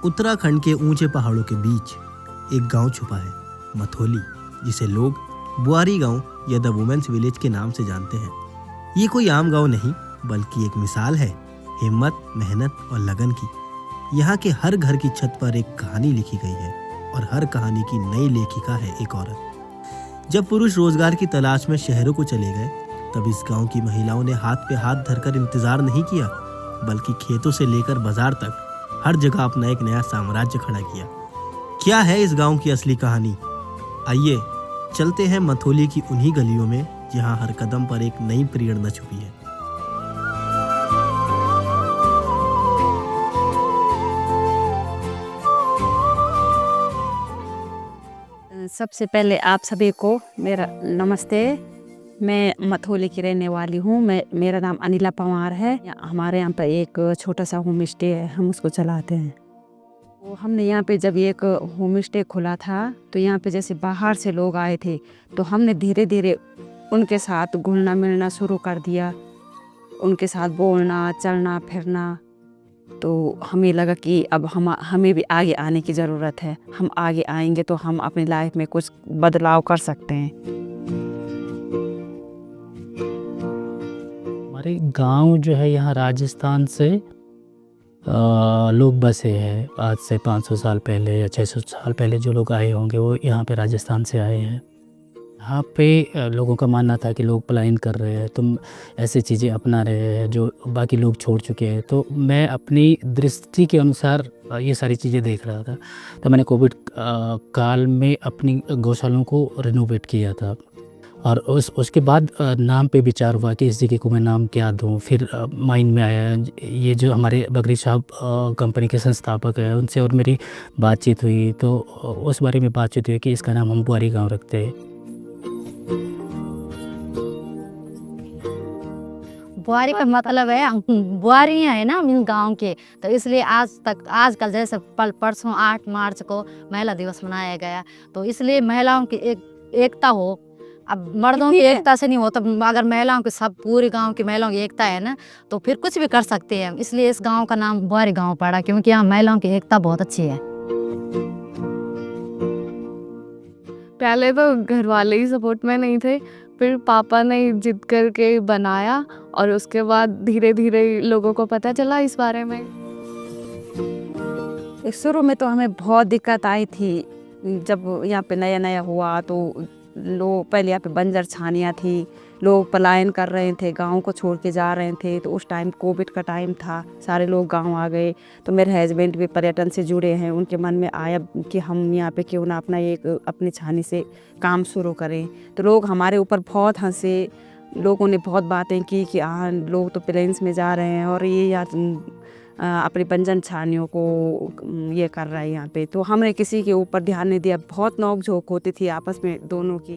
उत्तराखंड के ऊंचे पहाड़ों के बीच एक गांव छुपा है, मथोली, जिसे लोग बुआरी गांव या द वुमेन्स विलेज के नाम से जानते हैं। ये कोई आम गांव नहीं, बल्कि एक मिसाल है हिम्मत, मेहनत और लगन की। यहाँ के हर घर की छत पर एक कहानी लिखी गई है और हर कहानी की नई लेखिका है एक औरत। जब पुरुष रोजगार की तलाश में शहरों को चले गए, तब इस गांव की महिलाओं ने हाथ पे हाथ धरकर इंतजार नहीं किया, बल्कि खेतों से लेकर बाजार तक हर जगह अपना एक नया साम्राज्य खड़ा किया। क्या है इस गांव की असली कहानी? आइए चलते हैं मथोली की उन्हीं गलियों में जहां हर कदम पर एक नई प्रेरणा छुपी है। सबसे पहले आप सभी को मेरा नमस्ते। मैं मथोली की रहने वाली हूँ। मेरा नाम अनिला पवार है। हमारे यहाँ पर एक छोटा सा होम स्टे है, हम उसको चलाते हैं। तो हमने यहाँ पे जब एक होम स्टे खोला था, तो यहाँ पे जैसे बाहर से लोग आए थे, तो हमने धीरे धीरे उनके साथ घुलना मिलना शुरू कर दिया, उनके साथ बोलना चलना फिरना। तो हमें लगा कि अब हमें भी आगे आने की ज़रूरत है। हम आगे आएंगे तो हम अपनी लाइफ में कुछ बदलाव कर सकते हैं। हमारे गांव जो है यहाँ राजस्थान से लोग बसे हैं। आज से 500 साल पहले या 600 साल पहले जो लोग आए होंगे वो यहाँ पे राजस्थान से आए हैं। यहाँ पे लोगों का मानना था कि लोग पलायन कर रहे हैं, तुम ऐसी चीज़ें अपना रहे हैं जो बाकी लोग छोड़ चुके हैं। तो मैं अपनी दृष्टि के अनुसार ये सारी चीज़ें देख रहा था। तो मैंने कोविड काल में अपनी गौशालाओं को रिनोवेट किया था और उसके बाद नाम पे विचार हुआ कि इस जगह को मैं नाम क्या दूं। फिर माइंड में आया, ये जो हमारे बकरी साहब कंपनी के संस्थापक हैं, उनसे और मेरी बातचीत हुई, तो उस बारे में बातचीत हुई कि इसका नाम हम बुआरी गांव रखते हैं। बुआरी का मतलब है बुआरियाँ है ना मीन गांव के, तो इसलिए आजकल जैसे परसों 8 मार्च को महिला दिवस मनाया गया, तो इसलिए महिलाओं की एकता हो। अब मर्दों की एकता से नहीं होता, अगर महिलाओं की सब पूरे गांव की महिलाओं की एकता है ना, तो फिर कुछ भी कर सकते हैं। इसलिए इस गांव का नाम बुआरी गांव पड़ा, क्योंकि यहाँ महिलाओं की एकता बहुत अच्छी है। पहले तो घर वाले ही सपोर्ट में नहीं थे, फिर पापा ने जिद करके बनाया और उसके बाद धीरे धीरे लोगों को पता चला इस बारे में। शुरू में तो हमें बहुत दिक्कत आई थी। जब यहाँ पे नया नया हुआ तो लोग पहले यहाँ पे बंजर छानियाँ थी, लोग पलायन कर रहे थे, गांव को छोड़ के जा रहे थे। तो उस टाइम कोविड का टाइम था, सारे लोग गांव आ गए। तो मेरे हस्बैंड भी पर्यटन से जुड़े हैं, उनके मन में आया कि हम यहाँ पे क्यों ना अपनी छानी से काम शुरू करें। तो लोग हमारे ऊपर बहुत हंसे, लोगों ने बहुत बातें की कि हाँ लोग तो प्लेन्स में जा रहे हैं और ये यार अपनी बंजर छानियों को ये कर रहा है यहाँ पे। तो हमने किसी के ऊपर ध्यान नहीं दिया। बहुत नोक झोंक होती थी आपस में दोनों की।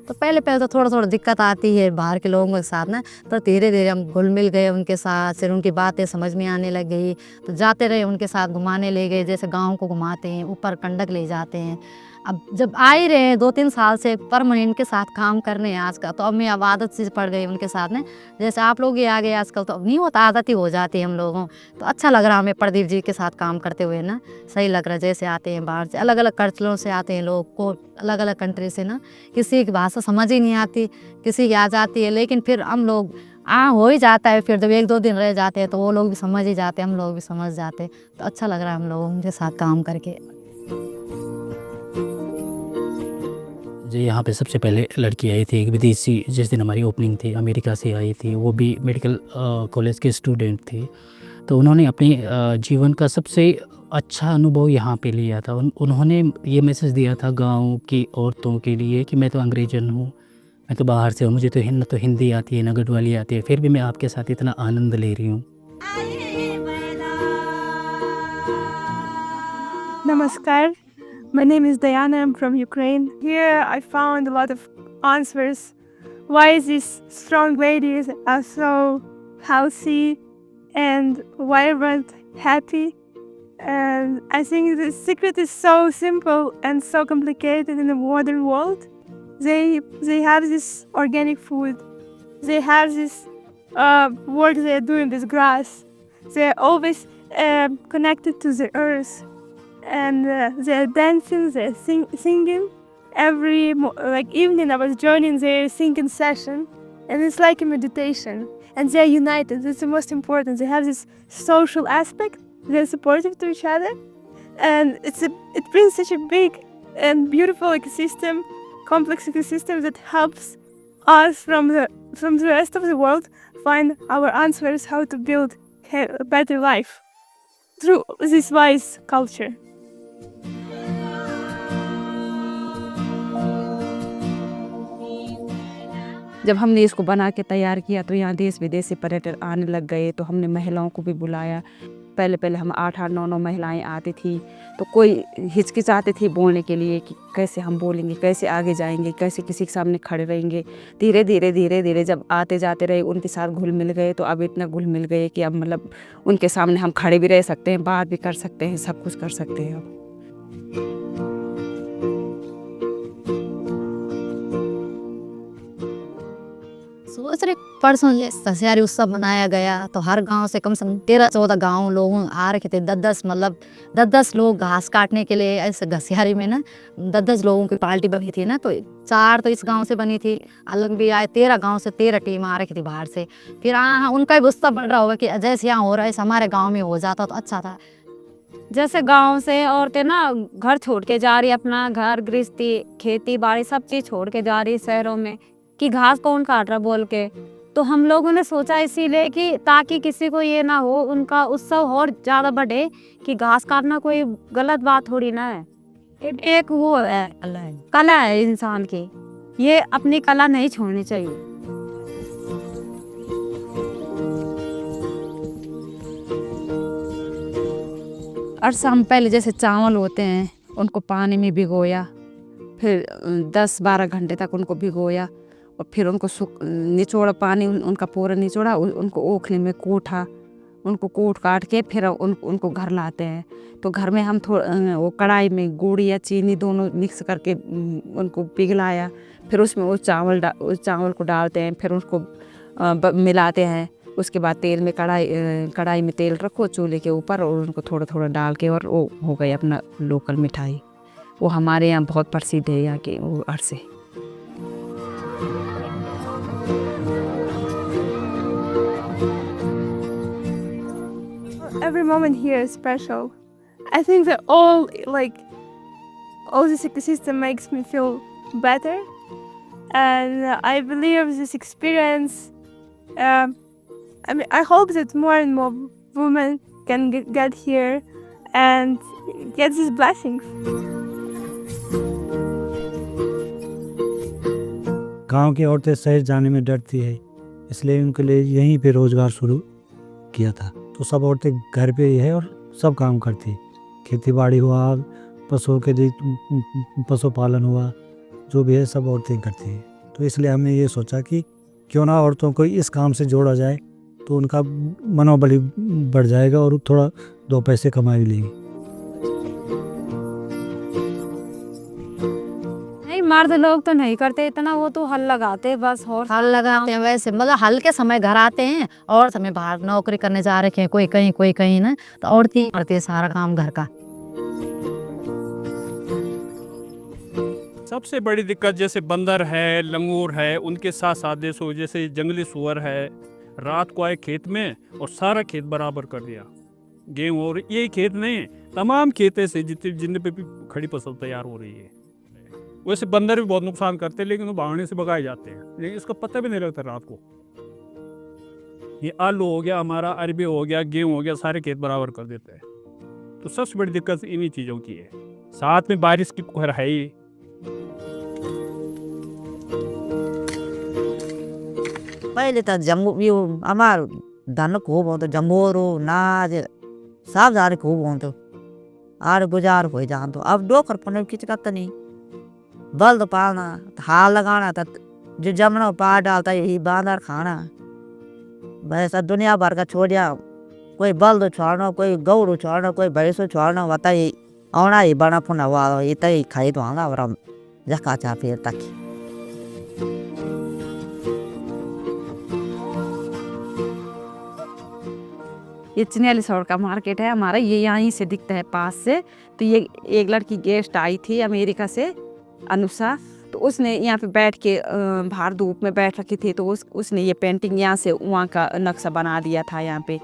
तो पहले तो थोड़ा दिक्कत आती है बाहर के लोगों के साथ ना, तो धीरे धीरे हम घुल मिल गए उनके साथ। फिर उनकी बातें समझ में आने लग गई, तो जाते रहे उनके साथ, घुमाने ले गए, जैसे गांव को घुमाते हैं, ऊपर कंडक ले जाते हैं। अब जब आ ही रहे हैं 2-3 साल से परमानेंट के साथ काम करने हैं आज का, तो अब मैं अब आदत से पड़ गई उनके साथ में। जैसे आप लोग ही आ गए आजकल, तो अब नहीं होता, आदत ही हो जाती है हम लोगों। तो अच्छा लग रहा हमें प्रदीप जी के साथ काम करते हुए ना, सही लग रहा है। जैसे आते हैं बाहर से, अलग अलग कल्चरों से आते हैं लोग, को अलग अलग कंट्री से ना, किसी की भाषा समझ ही नहीं आती, किसी की आ जाती है, लेकिन फिर हम लोग हो ही जाता है। फिर जब 1-2 दिन रह जाते हैं तो वो लोग भी समझ ही जाते हैं, हम लोग भी समझ जाते हैं। तो अच्छा लग रहा है हम लोगों के साथ काम करके। यहाँ पे सबसे पहले लड़की आई थी, एक विदेशी, जिस दिन हमारी ओपनिंग थी, अमेरिका से आई थी। वो भी मेडिकल कॉलेज के स्टूडेंट थी। तो उन्होंने अपने जीवन का सबसे अच्छा अनुभव यहाँ पे लिया था। उन्होंने ये मैसेज दिया था गांव की औरतों के लिए कि मैं तो अंग्रेजन हूँ, मैं तो बाहर से हूँ, मुझे तो न तो हिंदी आती है न गढ़वाली आती है, फिर भी मैं आपके साथ इतना आनंद ले रही हूँ। Namaskar. My name is Diana. I'm from Ukraine. Here I found a lot of answers. Why these strong ladies are so healthy and vibrant, happy. And I think the secret is so simple and so complicated in the modern world. They have this organic food. They have this work they are doing with grass. they're always connected to the earth, and they're dancing, they're singing. Every evening I was joining their singing session, and it's like a meditation. And they're united. That's the most important. They have this social aspect. They're supportive to each other, and it brings such a big and beautiful ecosystem, complex ecosystem that helps us from the rest of the world find our answers how to build a better life through this wise culture. जब हमने इसको बना के तैयार किया तो यहाँ देश विदेश से पर्यटक आने लग गए, तो हमने महिलाओं को भी बुलाया। पहले हम 8-8 9-9 महिलाएं आती थी, तो कोई हिचकिचाती थी बोलने के लिए कि कैसे हम बोलेंगे, कैसे आगे जाएंगे, कैसे किसी के सामने खड़े रहेंगे। धीरे धीरे जब आते जाते रहे, उनके साथ घुल मिल गए, तो अब इतना घुल मिल गए कि अब मतलब उनके सामने हम खड़े भी रह सकते हैं, बात भी कर सकते हैं, सब कुछ कर सकते हैं अब। सोच रहे परसों ये दशहरी उत्सव मनाया गया, तो हर गांव से कम से कम 13-14 गांव लोग आ रखे थे। 10-10 लोग घास काटने के लिए। ऐसे दशहरी में ना 10-10 लोगों की पार्टी बनी थी ना, तो 4 तो इस गांव से बनी थी, अलग भी आए 13 गांव से 13 टीम आ रखी थी बाहर से। फिर उनका भी उत्सव बढ़ रहा होगा कि जैसे यहाँ हो रहा है हमारे गाँव में हो जाता तो अच्छा था। जैसे गांव से औरतें ना घर छोड़ के जा रही, अपना घर गृहस्थी खेती बाड़ी सब चीज़ छोड़ के जा रही शहरों में कि घास कौन काट रहा बोल के। तो हम लोगों ने सोचा इसीलिए कि ताकि किसी को ये ना हो, उनका उत्सव और ज़्यादा बढ़े कि घास काटना कोई गलत बात थोड़ी ना है। एक वो है कला है इंसान की, ये अपनी कला नहीं छोड़नी चाहिए। अरसा हम पहले जैसे चावल होते हैं उनको पानी में भिगोया, फिर 10-12 घंटे तक उनको भिगोया, और फिर उनको निचोड़ा, पानी उनका पूरा निचोड़ा, उनको ओखली में कूटा, उनको कूट काट के फिर उनको घर लाते हैं। तो घर में हम वो कढ़ाई में गुड़ या चीनी दोनों मिक्स करके उनको पिघलाया, फिर उसमें उस चावल को डालते हैं, फिर उसको मिलाते हैं। उसके बाद तेल में कढ़ाई में तेल रखो चूल्हे के ऊपर, और उनको थोड़ा थोड़ा डाल के, और वो हो गई अपना लोकल मिठाई। वो हमारे यहाँ बहुत प्रसिद्ध है, यहाँ के वो अरसे। Every moment here is special. I think that all this ecosystem makes me feel better, and I believe this experience. I hope that more and more women can get here and get these blessings. गांव की औरतें शहर जाने में डरती है, इसलिए उनके लिए यहीं पे रोजगार शुरू किया था। तो सब औरतें घर पे ही है और सब काम करती है, खेती बाड़ी हुआ, पशुपालन हुआ, जो भी है सब औरतें करती हैं। तो इसलिए हमने ये सोचा कि क्यों ना औरतों को इस काम से जोड़ा जाए, तो उनका मनोबल बढ़ जाएगा और थोड़ा 2 पैसे कमा भी लेंगे। मर्द लोग तो नहीं करते इतना, वो तो हल लगाते बस। और हल लगाते हैं वैसे, मतलब हल के समय घर आते हैं और समय बाहर नौकरी करने जा रखे हैं, कोई कहीं ना, तो औरतें करती है सारा काम घर का। सबसे बड़ी दिक्कत जैसे बंदर है, लंगूर है, उनके साथ साथ देखो जैसे जंगली सुअर है, रात को आए खेत में और सारा खेत बराबर कर दिया। गेहूँ और यही खेत नहीं, तमाम खेते से जितने पे भी खड़ी फसल तैयार हो रही है। वैसे बंदर भी बहुत नुकसान करते हैं, लेकिन वो भागने से भगाए जाते हैं, लेकिन इसका पता भी नहीं लगता रात को। ये आलू हो गया हमारा, अरबी हो गया, गेहूँ हो गया, सारे खेत बराबर कर देते हैं। तो सबसे बड़ी दिक्कत इन्हीं चीज़ों की है, साथ में बारिश की कहर है ही। पहले तो हमार धन खूब होते, जम्बोरो नाज सब जारे खूब होते, आर गुजार हो जान। तो अब डोकर पने किच करता नहीं, बल्द पालना, हाल लगाना, था जो जमना पा डालता यही बांधर खाना। वैसा दुनिया भर का छोड़िया, कोई बल्द छोड़ना, कोई गौरू छोड़ना, कोई भैंस छोड़ना, बता ये औना ही बना पुना वाला ये तई खाई तो आंगा और जका चा फिर तक। ये चिन्याली सड़क का मार्केट है हमारा, ये यहीं से दिखता है पास से। तो ये एक लड़की गेस्ट आई थी अमेरिका से, अनुषा, तो उसने यहाँ पे बैठ के बाहर धूप में बैठ रखी थी, तो उसने ये पेंटिंग यहाँ से वहाँ का नक्शा बना दिया था यहाँ पे।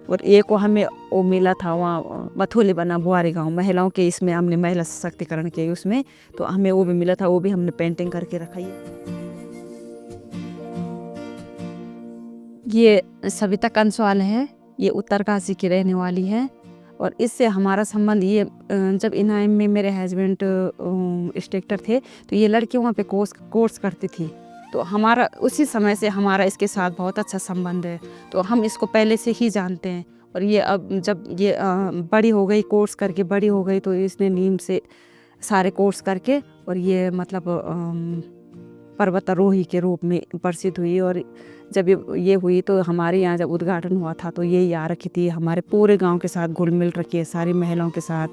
और एक को हमें वो मिला था वहाँ मथोली बना बुआरी गांव महिलाओं के, इसमें हमने महिला सशक्तिकरण के उसमें, तो हमें वो भी मिला था, वो भी हमने पेंटिंग करके रखा है। ये सविता कंसवाल है, ये उत्तरकाशी की रहने वाली है। और इससे हमारा संबंध ये जब इनाम में मेरे हस्बैंड इंस्ट्रक्टर थे, तो ये लड़की वहाँ पे कोर्स करती थी, तो हमारा उसी समय से हमारा इसके साथ बहुत अच्छा संबंध है। तो हम इसको पहले से ही जानते हैं। और ये अब जब ये बड़ी हो गई, कोर्स करके बड़ी हो गई, तो इसने नीम से सारे कोर्स करके और ये मतलब पर्वतारोही के रूप में प्रसिद्ध हुई। और जब ये हुई तो हमारे यहाँ जब उद्घाटन हुआ था तो ये आ रखी थी, हमारे पूरे गांव के साथ घुल मिल रखी है, सारी महिलाओं के साथ,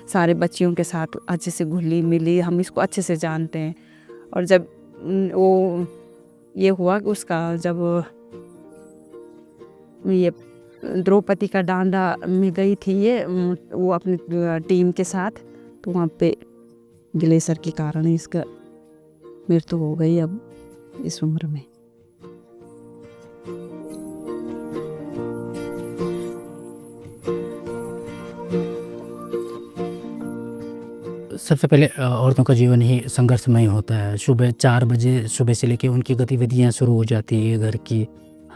सारे बच्चियों के साथ अच्छे से घुली मिली, हम इसको अच्छे से जानते हैं। और जब वो ये हुआ कि उसका जब ये द्रौपदी का डांडा में गई थी ये वो अपनी टीम के साथ, तो वहाँ पे ग्लेशियर के कारण इसका मृत्यु हो गई अब इस उम्र में। सबसे पहले औरतों का जीवन ही संघर्षमय होता है। सुबह 4 बजे सुबह से लेके उनकी गतिविधियां शुरू हो जाती है घर की,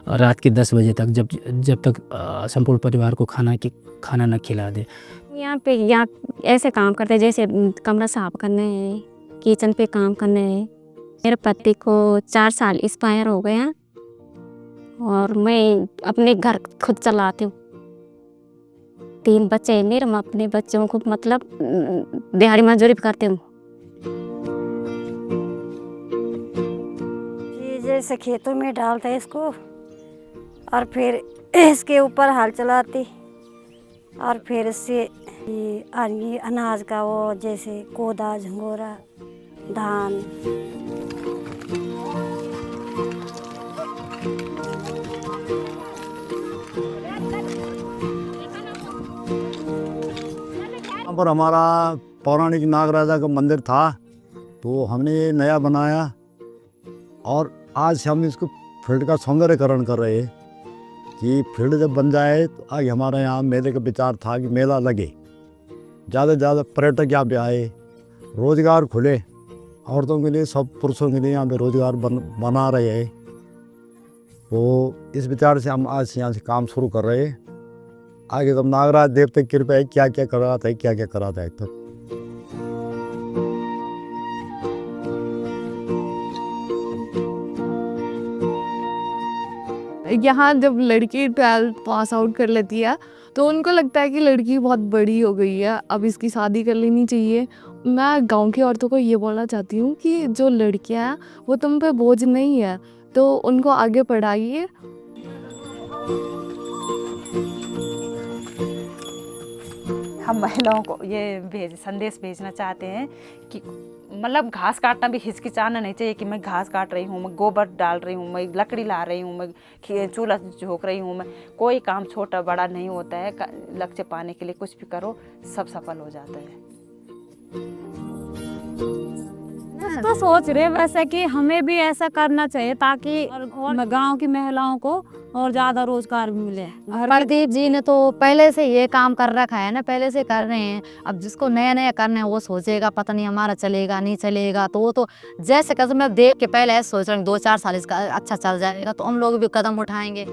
रात के 10 बजे तक, जब तक संपूर्ण परिवार को खाना न खिला दे। यहाँ ऐसे काम करते हैं जैसे कमरा साफ करने हैं, किचन पे काम करने हैं। मेरे पति को 4 साल एक्सपायर हो गए हैं और मैं अपने घर खुद चलाती हूँ। 3 बच्चे हैं मेरे, मैं अपने बच्चों को मतलब दिहाड़ी मजदूरी करती हूँ। जैसे खेतों में डालते इसको और फिर इसके ऊपर हल चलाती और फिर इससे ये अनाज का वो जैसे कोदा झंगोरा धान। यहाँ पर हमारा पौराणिक नागराजा का मंदिर था, तो हमने ये नया बनाया और आज हम इसको फील्ड का सौंदर्यकरण कर रहे हैं कि फील्ड जब बन जाए तो आगे हमारे यहाँ मेले का विचार था कि मेला लगे, ज़्यादा से ज़्यादा पर्यटक यहाँ पे आए, रोज़गार खुले औरतों के लिए, सब पुरुषों के लिए यहाँ पे रोज़गार बना रहे हैं। तो इस विचार से हम आज यहाँ से काम शुरू कर रहे हैं। आगे तब नागराज देवता की कृपा है, क्या क्या कराता है, क्या क्या कराता है। तब यहाँ जब लड़की 12th पास आउट कर लेती है तो उनको लगता है कि लड़की बहुत बड़ी हो गई है, अब इसकी शादी कर लेनी चाहिए। मैं गांव की औरतों को ये बोलना चाहती हूँ कि जो लड़कियाँ हैं वो तुम पे बोझ नहीं है, तो उनको आगे पढ़ाइए। हम महिलाओं को ये संदेश भेजना चाहते हैं कि मतलब घास काटना भी हिचकिचाना नहीं चाहिए कि मैं घास काट रही हूँ, मैं गोबर डाल रही हूँ, मैं लकड़ी ला रही हूँ, मैं चूल्हा झोंक रही हूँ। मैं कोई काम छोटा बड़ा नहीं होता है, लक्ष्य पाने के लिए कुछ भी करो सब सफल हो जाता है। तो सोच रहे वैसे कि हमें भी ऐसा करना चाहिए ताकि गांव की महिलाओं को और ज़्यादा रोजगार भी मिले। प्रदीप जी ने तो पहले से ये काम कर रखा है ना, पहले से कर रहे हैं। अब जिसको नया नया करना है वो सोचेगा पता नहीं हमारा चलेगा नहीं चलेगा, तो वो तो जैसे कदम मैं देख के पहले ऐसे सोच रहे हैं 2-4 साल इसका अच्छा चल जाएगा तो हम लोग भी कदम उठाएंगे।